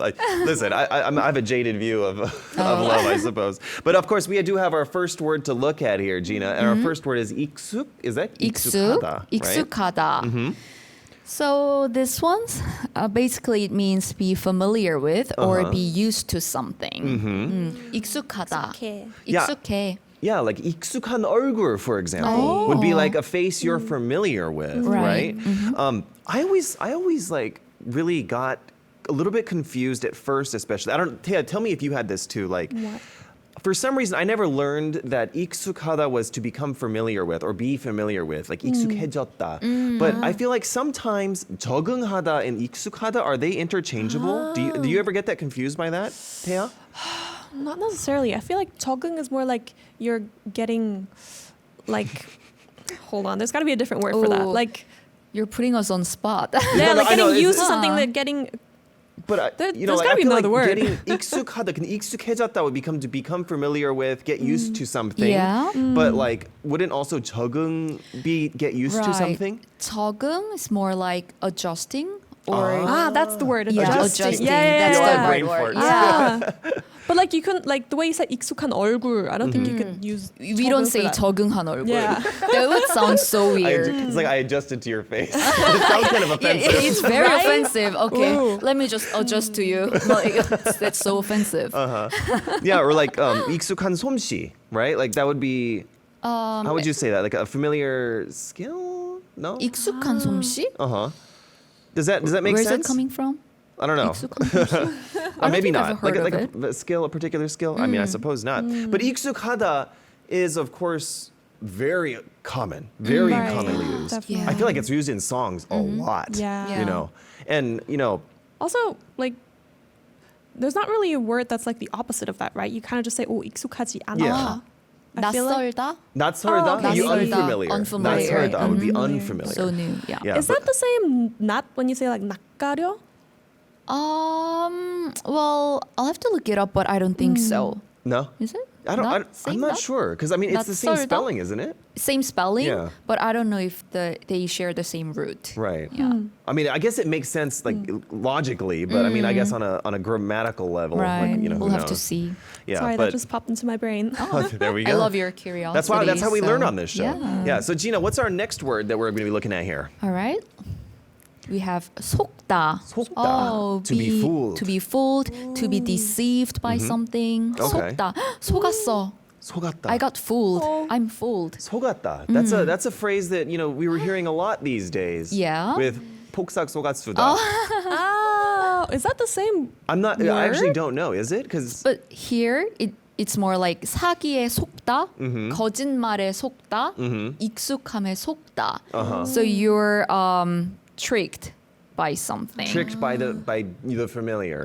Listen, I have a jaded view of love, I suppose. But of course, we do have our first word to look at here, Gina. And our first word is 익숙. Is that 익숙, 익숙하다? Right? 익숙하다. So this one's basically it means be familiar with or be used to something. 익숙하다. 익숙해. Yeah. 익숙해. Yeah, like 익숙한 얼굴, for example, would be like a face you're familiar with, right? Right. I always like really got a little bit confused at first, especially. Taya, tell me if you had this too. Like, for some reason, I never learned that 익숙하다 was to become familiar with or be familiar with, like 익숙해졌다. But I feel like sometimes 적응하다 and 익숙하다, are they interchangeable? Do you ever get that confused by that, Taya? Not necessarily. I feel like 적응 is more like you're getting like hold on, there's got to be a different word for that. Ooh. Like You're putting us on spot. yeah, like I know, getting used to it's- something that getting But There's like, gotta I be feel another like word. getting 익숙하다, 익숙해졌다 would become familiar with, get used to something. Yeah. But like, wouldn't also 적응 be get used to something? 적응 is more like adjusting or that's the word. yeah, Adjusting. adjusting. Yeah, That's You're the on right brain word. farts. Yeah. But like you couldn't, like the way you said 익숙한 얼굴, I don't think you could use. We don't say 적응한 얼굴. Yeah. That would sound so weird. It's like I adjusted to your face. It sounds kind of offensive. It's very offensive. Okay, Ooh. let me just adjust to you. No, that's so offensive. Yeah, or like 익숙한 솜씨, right? Like that would be. How would you say that? Like a familiar skill? No. 익숙한 솜씨? Does that make Where's sense? it coming from? I don't know. 익숙한 솜씨? Or maybe think I've not. Like heard like of a skill, a particular skill. I mean, I suppose not. But 익숙하다 is of course very common, very Right. commonly used. Definitely. I feel like it's used in songs a lot. Yeah. You know, and you know. Also, like, there's not really a word that's like the opposite of that, right? You kind of just say, "Oh, 익숙하지 않다." Yeah. I feel like- 낯설다? 낯설다? okay. You 낯설다, unfamiliar. unfamiliar. 낯설다 would be unfamiliar. So new, yeah. Yeah, Is that the same not when you say like 낯가려? Well, I'll have to look it up, but I don't think so. No? Is it? I'm saying not that? sure because I mean it's the same 낯설다? spelling, isn't it? Same spelling, Yeah. but I don't know if they share the same root. Right. Yeah. I mean, I guess it makes sense like logically, but I mean, I guess on a grammatical level, Right. like, you know, We'll who have to knows? see. Yeah, Sorry, but that just popped into my brain. there we go. I love your curiosity. That's how we learn on this show. Yeah. So Gina, what's our next word that we're going to be looking at here? All right. We have 속다. 속다. Oh, To be fooled. To be fooled, to be deceived by something. Okay. 속다. 속았어. 속았다. I got fooled. Oh. I'm fooled. 속았다. That's a phrase that, you know, we were hearing a lot these days. Yeah. With 폭삭 속았수다. Oh, is that the same? I actually word? don't know. Is it? Because But here it's more like 사기에 속다, 거짓말에 속다, 익숙함에 속다. So you're tricked by something. tricked by the familiar.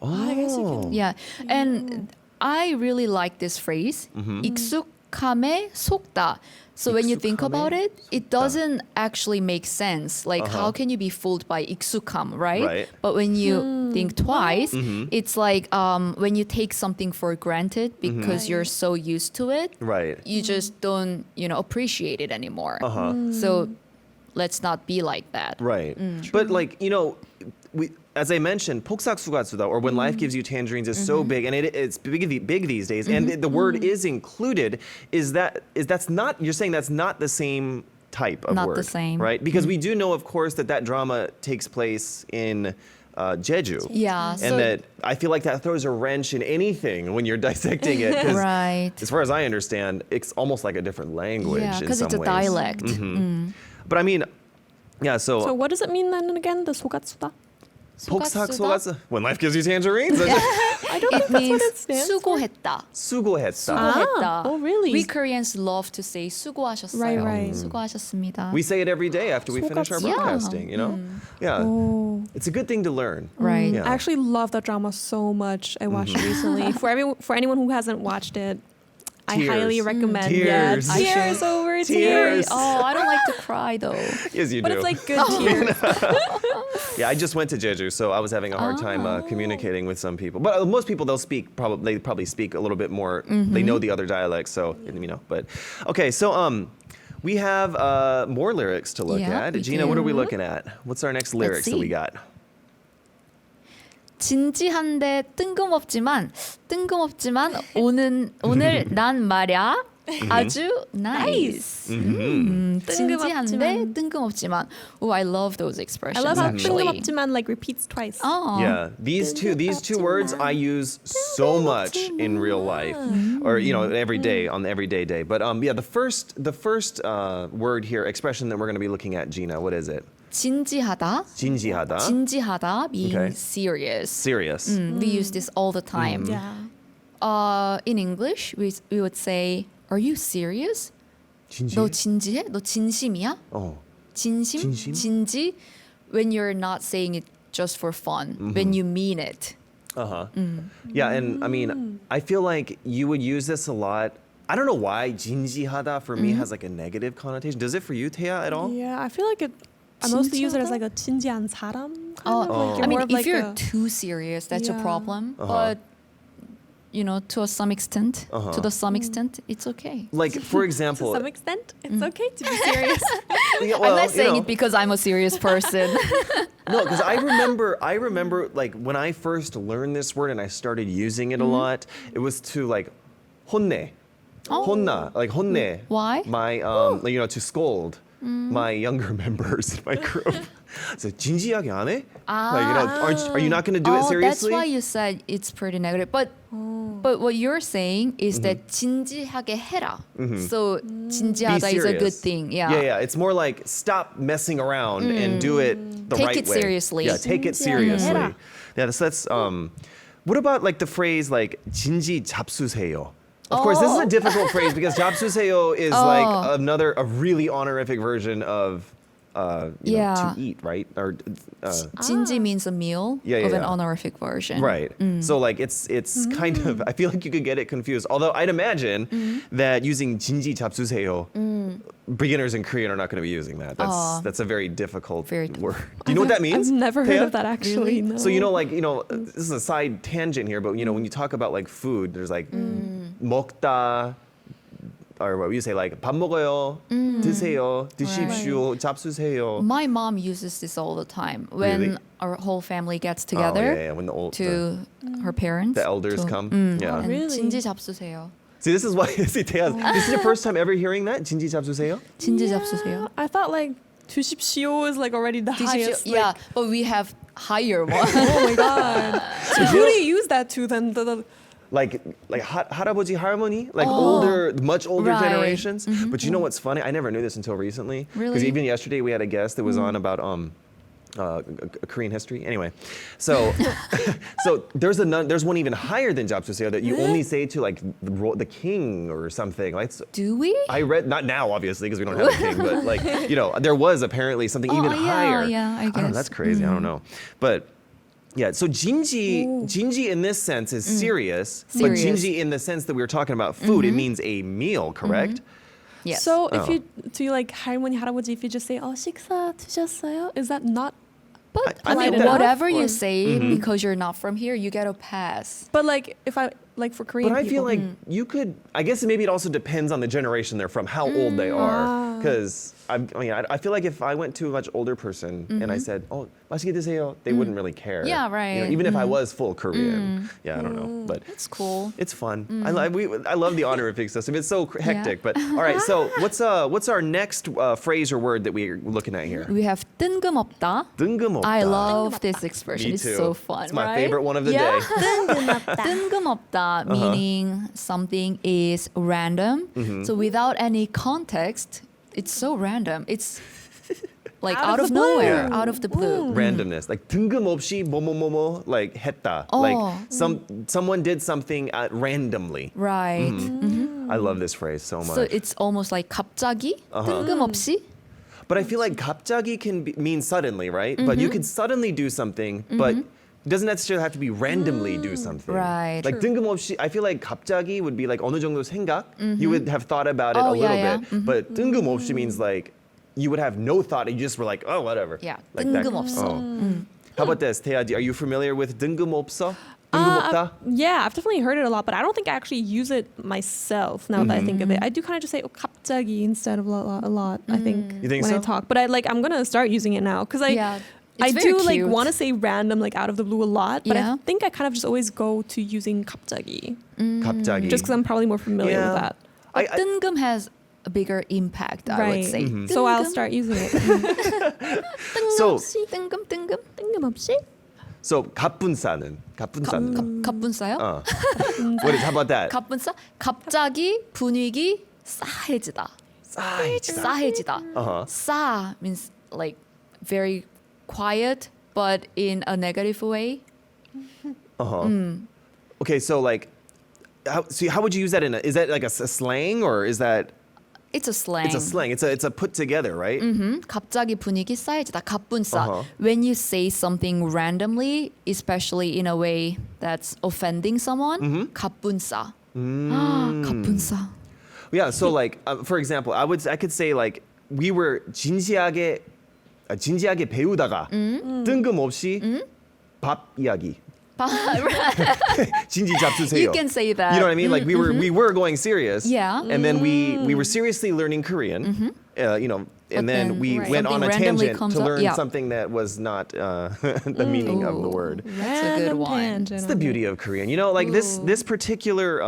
Oh, I guess you can. Yeah, and I really like this phrase. 익숙함에 속다. So when you think about it, it doesn't actually make sense. Like, how can you be fooled by 익숙함, right? Right. But when you think twice, it's like when you take something for granted because you're so used to it, Right. you just don't, appreciate it anymore. So let's not be like that. Right. But like, you know, as I mentioned, 폭삭 속았수다, or when life gives you tangerines, is so big, and it's big these days. And the word is included. That's not? You're saying that's not the same type of Not word, the same. right? Because we do know, of course, that drama takes place in Jeju. Yeah, And so- that I feel like that throws a wrench in anything when you're dissecting it. 'Cause Right. As far as I understand, it's almost like a different language Yeah, in because some it's a ways. dialect. But I mean, yeah. So what does it mean then again? The 속았수다? 폭삭 속았수다? 속았어. When life gives you tangerines. I don't It know if that's means what it stands for. 수고했다. 수고했다. 수고했다. Oh, really? We Koreans love to say 수고하셨어요. Right, right. 수고하셨습니다. We say it every day after we finish our 속았어. broadcasting, you know? Yeah. Oh. It's a good thing to learn. Right. Yeah. I actually love that drama so much. I watched it recently. For anyone who hasn't watched it, I Tears. highly recommend. Tears. Yeah, tears over Tears. tears. Oh, I don't like to cry though. Yes, you But do. it's like good tears. Yeah, I just went to Jeju, so I was having a hard time communicating with some people. But most people, they probably speak a little bit more. They know the other dialects, so you know. But okay, so we have more lyrics to look Yeah, at. we Gina, do. what are we looking at? What's our next lyrics that see. we got? 진지한데 뜬금없지만 오늘 난 말야 아주 nice. 진지한데 뜬금없지만. Oh, I love those I expressions. love how actually. 뜬금없지만 like repeats twice. Oh. Yeah, these two words I use so much in real life, or you know, every day on the everyday day. But yeah, the first word here, expression that we're going to be looking at, Gina, what is it? 진지하다. 진지하다. 진지하다 means Okay. serious. Serious. We use this all the time. Yeah. In English, we would say, "Are you serious? 진지해? 너 진지해? 너 진심이야? Oh. 진심? 진심? 진지? When you're not saying it just for fun, when you mean it. Yeah, and I mean, I feel like you would use this a lot. I don't know why 진지하다 for me has like a negative connotation. Does it for you, Thea, at all? Yeah, I feel like I mostly use it as like a 진지한 사람. Kind of. Like you're I mean, more of if like you're a, too serious, that's a Yeah. problem. But you know, to some extent, it's okay. Like, for to example, some extent, it's okay to be serious. yeah, I'm well, not saying you know, it because I'm a serious person. No, because I remember like when I first learned this word and I started using it a lot, it was to like 혼내. 혼나, like 혼내. Why? My, like, to scold my younger members in my group. So 진지하게 안 해? Like, are you not going to do it seriously? That's why you said it's pretty negative. But what you're saying is that 진지하게 해라. So 진지하다 is a good thing. Yeah. It's more like stop messing around and do it the Take right way. it seriously. Yeah, take it seriously. Yeah, that's what about like the phrase like 진지 잡수세요? Of course, this is a difficult phrase because 잡수세요 is like a really honorific version of to eat, right? Or 진지 means a meal of an honorific version. Right. So like it's kind of, I feel like you could get it confused. Although I'd imagine that using 진지 잡수세요, beginners in Korean are not going to be using that. That's a very difficult word. Do you know what that means? I've never heard Thea? of that actually. No. So this is a side tangent here, but when you talk about like food, there's like 먹다, or what you say like 밥 먹어요, 드세요, 드십시오, 잡수세요. My mom uses this all the time when Really? our whole family gets together When to her parents. the elders come. Yeah. And Really? 진지 잡수세요. See, this is why this is your first time ever hearing that? 진지 잡수세요? 진지 잡수세요. I thought like 드십시오 is like already the highest. Yeah, but we have higher one. Oh my god. So who do you use that to then? Like 할아버지, 할머니, like much older Right. generations. But you know what's funny? I never knew this until recently. Because Really? even yesterday we had a guest that was on about Korean history. Anyway, so there's one even higher than 잡수세요 that you only say to like the king or something. Like, Do we? I read, not now obviously because we don't have a king, but like there was apparently something even higher. Yeah, I don't know, guess. that's crazy. I don't know, but. Yeah, so 진지 in this sense is serious, but Serious. 진지 in the sense that we were talking about food, it means a meal, correct? Yes. So if you do like 할머니 할아버지, if you just say 식사 드셨어요, is that not? but I like think that- whatever or- you say, because you're not from here, you get a pass. But like if I like for Korean But I people, feel like you could, I guess maybe it also depends on the generation they're from, how old they are. Because I feel like if I went to a much older person and I said, oh, 맛있게 드세요, they wouldn't really care. Yeah, right. Even if I was full Korean. Yeah, I don't know. But It's cool. it's fun. I love the honorific system. It's so hectic. But all right, so what's our next phrase or word that we're looking at here? We have 뜬금없다. 뜬금없다. I love this expression. Me It's too. so fun, It's my right? favorite one of the Yeah. day. 뜬금없다 meaning something is random. So without any context, it's so random. It's like out of the blue. nowhere, out of the blue. Randomness, like 뜬금없이 뭐뭐뭐뭐, like 했다, like someone did something randomly. Right. I love this phrase so much. So it's almost like 갑자기, 뜬금없이. But I feel like 갑자기 can mean suddenly, right? But you could suddenly do something, but it doesn't necessarily have to be randomly do something. Right. Like 뜬금없이, I feel like 갑자기 would be like 어느 정도 생각. You would have thought about it a Oh, little yeah, bit. But 뜬금없이 means like you would have no thought. You just were like, oh, whatever. Yeah, Like that. 뜬금없어. Oh. How about this, Thea? Are you familiar with 뜬금없어? 뜬금없다? yeah, I've definitely heard it a lot, but I don't think I actually use it myself. Now that I think of it, I do kind of just say 갑자기 instead of a lot. I think You think when so? I talk, but I'm gonna start using it now because Yeah, I it's very do like cute. want to say random like out of the blue a lot, but Yeah. I think I kind of just always go to using 갑자기 갑자기. just because I'm probably more familiar with that. But 뜬금 has a bigger impact, I would say. So I'll 뜬금. start using it. So, 뜬금. 뜬금없이? so 갑분싸는? 갑분싸요? How about that? 갑분싸? 갑자기 분위기 싸해지다. 싸해지다. 싸 means like very quiet, but in a negative way. Okay, so like, how would you use that is that like a slang or is that? It's a slang. It's a slang. It's a put together, right? 갑자기 분위기 싸해지다. 갑분싸. When you say something randomly, especially in a way that's offending someone, 갑분싸. 갑분싸. Yeah. So like, for example, I could say like we were 진지하게 배우다가 뜬금없이 밥 이야기. 진지 잡수세요. You can say that. You know what I mean? Like we were going serious. Yeah. And then we were seriously learning Korean. and then then we right. went on a something randomly tangent comes to up. learn Yeah. something that was not the meaning of the word. That's a good Random one. tangent It's the on beauty of Korean. You know, like this particular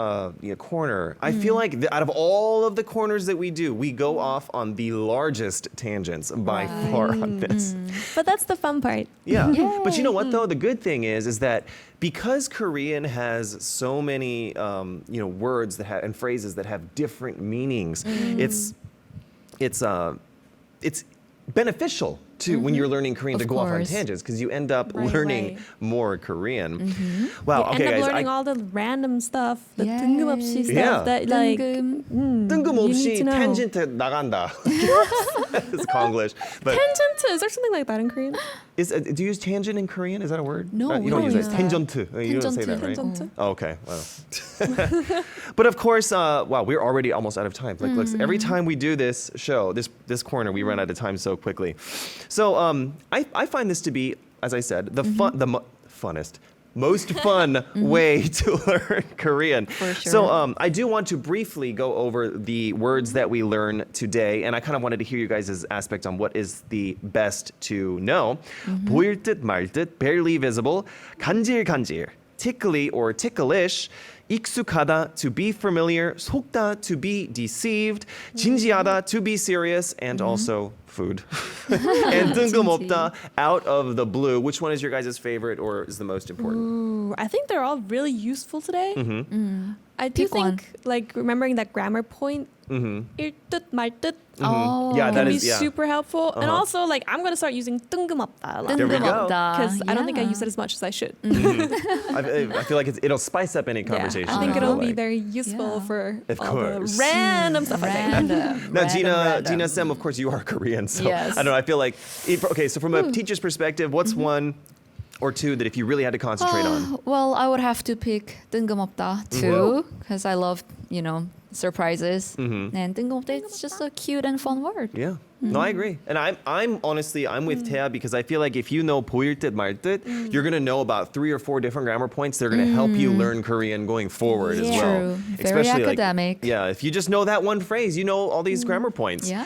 corner, I feel like out of all of the corners that we do, we go off on the largest tangents by far on this. But that's the fun part. Yeah. But you know what though? The good thing is that because Korean has so many words that have and phrases that have different meanings, it's beneficial to when you're learning Korean Of to go off on course. tangents because you end up Right, learning right. more Korean. Wow. You Okay, end up guys. learning all the random stuff, the Yes. 뜬금없이 stuff Yeah. that like 뜬금없이 you need to know. tangent 나간다. It's Konglish. But Tangent, is there something like that in Korean? do you use tangent in Korean? Is that a word? No, you we don't don't use use it. that. Tangent. You don't say that, right? Tangent. Oh, okay. Well. But of course, wow, we're already almost out of time. Like, look, every time we do this show, this corner, we run out of time so quickly. So I find this to be, as I said, the funnest, most fun way to learn Korean. For sure. So I do want to briefly go over the words that we learn today, and I kind of wanted to hear you guys' aspect on what is the best to know. 보일듯말듯, barely visible, 간질간질, tickly or ticklish, 익숙하다, to be familiar, 속다, to be deceived, 진지하다, to be serious, and also food. And 뜬금없다, out of the blue. Which one is your guys' favorite or is the most important? Ooh, I think they're all really useful today. I do Pick one. think like remembering that grammar point, 읽듯 말듯 Oh, Yeah, that can be is, yeah. super helpful. And also like I'm gonna start using 뜬금없다 a lot There we go. 뜬금없다. because I don't think I Yeah. use it as much as I should. I feel like it'll spice up any Yeah, conversation. I think feel it'll be like. very useful Yeah. for Of all course. the random stuff I say. Random. Now, random. Gina, Sam, of course, you are Korean, so Yes. I don't know. I feel like, okay, so from a teacher's perspective, what's one or two that if you really had to concentrate on? Well, I would have to pick 뜬금없다 too, because I love, surprises. And 뜬금없다, it's just a cute and fun word. Yeah. No, I agree. And I'm honestly, I'm with Thea because I feel like if you know 보일듯 말듯, you're going to know about 3 or 4 different grammar points. They're going to help you learn Korean going forward as Yeah. well. True. Very academic. If you just know that one phrase, you know all these grammar points. Yeah.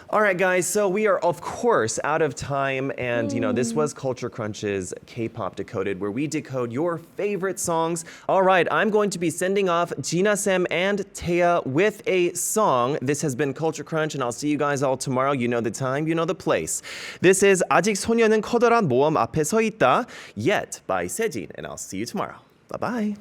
All right, guys. So we are, of course, out of time. And, this was Culture Crunch's K-Pop Decoded, where we decode your favorite songs. All right. I'm going to be sending off Gina, Sam, and Thea with a song. This has been Culture Crunch, and I'll see you guys all tomorrow. You know the time, you know the place. This is 아직 소녀는 커다란 모험 앞에 서 있다, Yet by Sejin. And I'll see you tomorrow. Bye-bye.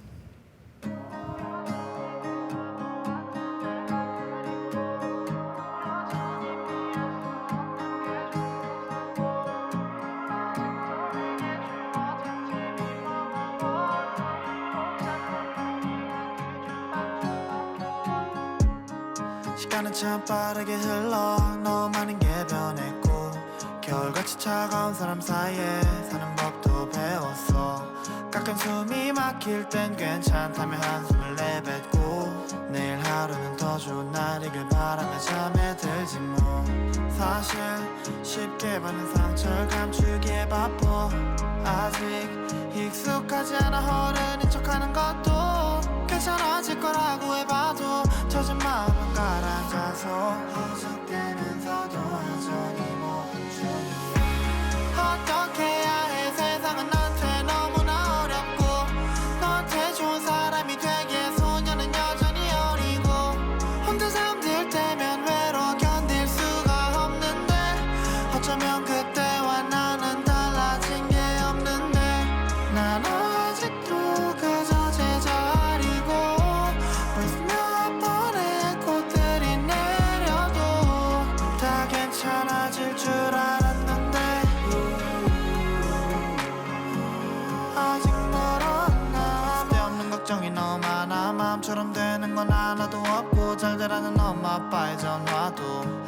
시간은 참 빠르게 흘러 너무 많은 게 변했고 겨울같이 차가운 사람 사이에 사는 법도 배웠어 가끔 숨이 막힐 땐 괜찮다며 한숨을 내뱉고 내일 하루는 더 좋은 날이길 바라며 잠에 들지 뭐 사실 쉽게 받는 상처를 감추기에 바빠 아직 익숙하지 않아 어른인 척하는 것도 괜찮아질 거라고 해봐도 젖은 마음은 가라앉아서 허적대면서도 여전히 모든 중이야 어떻게 해야 해 세상은 나한테 너무나 어렵고 너한테 좋은 사람이 되기에 소녀는 여전히 어리고 혼자 잠들 때면 외로워 견딜 수가 없는데 어쩌면 그때와 나는 달라진 게 없는데 난 아직도 그저 제자리고 벌써 몇 번의 꽃들이 내려도 다 괜찮아질 줄 알았는데 아직 멀었나 쓸데없는 걱정이 너무 많아 마음처럼 되는 건 하나도 없고 잘 되라는 엄마 아빠의 전화도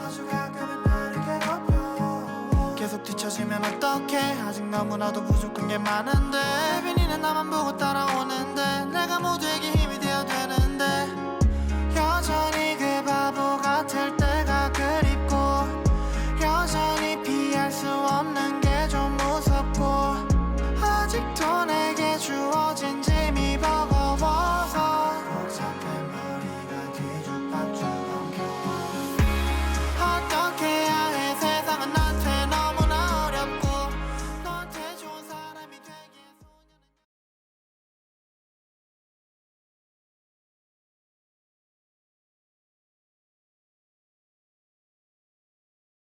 아주 가끔은 나를 괴롭혀 계속 뒤처지면 어떡해 아직 너무나도 부족한 게 많은데 비니는 나만 보고 따라오는데 내가 모두에게 힘이 되어야 되는